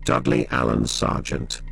Dudley Allen Sargent.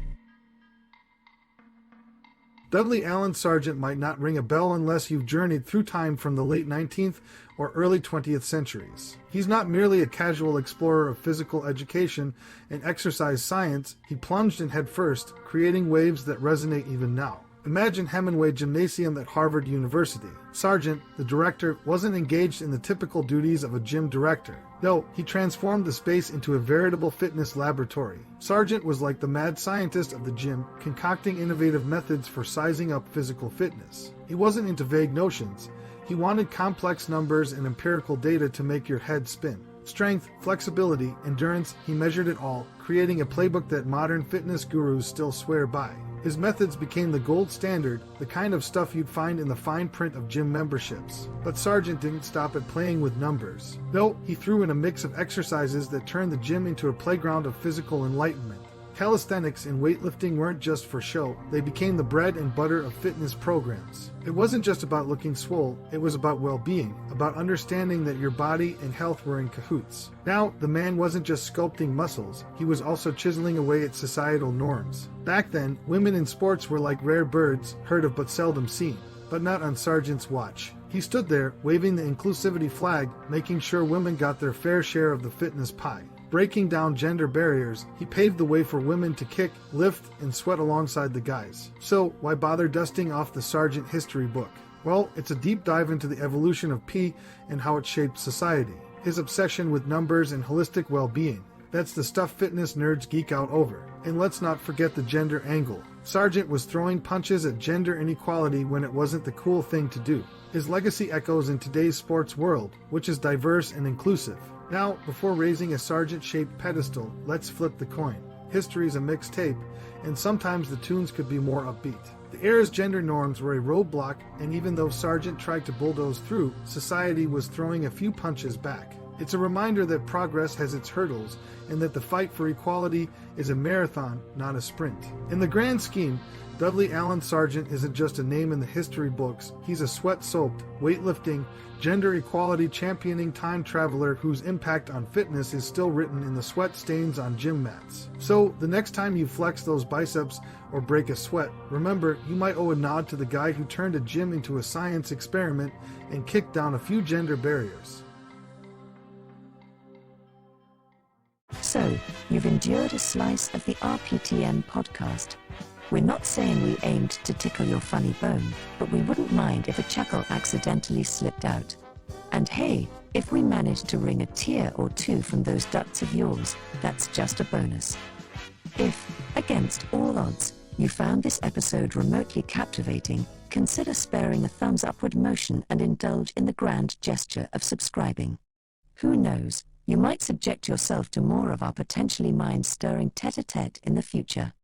Dudley Allen Sargent might not ring a bell unless you've journeyed through time from the late 19th or early 20th centuries. He's not merely a casual explorer of physical education and exercise science, he plunged in headfirst, creating waves that resonate even now. Imagine Hemingway Gymnasium at Harvard University. Sargent, the director, wasn't engaged in the typical duties of a gym director. No, he transformed the space into a veritable fitness laboratory. Sargent was like the mad scientist of the gym, concocting innovative methods for sizing up physical fitness. He wasn't into vague notions. He wanted complex numbers and empirical data to make your head spin. Strength, flexibility, endurance, he measured it all, creating a playbook that modern fitness gurus still swear by. His methods became the gold standard, the kind of stuff you'd find in the fine print of gym memberships. But Sargent didn't stop at playing with numbers. No, he threw in a mix of exercises that turned the gym into a playground of physical enlightenment. Calisthenics and weightlifting weren't just for show, they became the bread and butter of fitness programs. It wasn't just about looking swole, it was about well-being, about understanding that your body and health were in cahoots. Now, the man wasn't just sculpting muscles, he was also chiseling away at societal norms. Back then, women in sports were like rare birds, heard of but seldom seen. But not on Sargent's watch. He stood there, waving the inclusivity flag, making sure women got their fair share of the fitness pie. Breaking down gender barriers, he paved the way for women to kick, lift, and sweat alongside the guys. So, why bother dusting off the Sargent history book? Well, it's a deep dive into the evolution of P and how it shaped society. His obsession with numbers and holistic well-being. That's the stuff fitness nerds geek out over. And let's not forget the gender angle. Sargent was throwing punches at gender inequality when it wasn't the cool thing to do. His legacy echoes in today's sports world, which is diverse and inclusive. Now, before raising a Sargent-shaped pedestal, let's flip the coin. History is a mixed tape, and sometimes the tunes could be more upbeat. The era's gender norms were a roadblock, and even though Sargent tried to bulldoze through, society was throwing a few punches back. It's a reminder that progress has its hurdles, and that the fight for equality is a marathon, not a sprint. In the grand scheme, Dudley Allen Sargent isn't just a name in the history books, he's a sweat-soaked, weightlifting, gender equality championing time traveler whose impact on fitness is still written in the sweat stains on gym mats. So, the next time you flex those biceps or break a sweat, remember you might owe a nod to the guy who turned a gym into a science experiment and kicked down a few gender barriers. So, you've endured a slice of the RPTM podcast. We're not saying we aimed to tickle your funny bone, but we wouldn't mind if a chuckle accidentally slipped out. And hey, if we managed to wring a tear or two from those ducts of yours, that's just a bonus. If, against all odds, you found this episode remotely captivating, consider sparing a thumbs upward motion and indulge in the grand gesture of subscribing. Who knows, you might subject yourself to more of our potentially mind-stirring tete-a-tete in the future.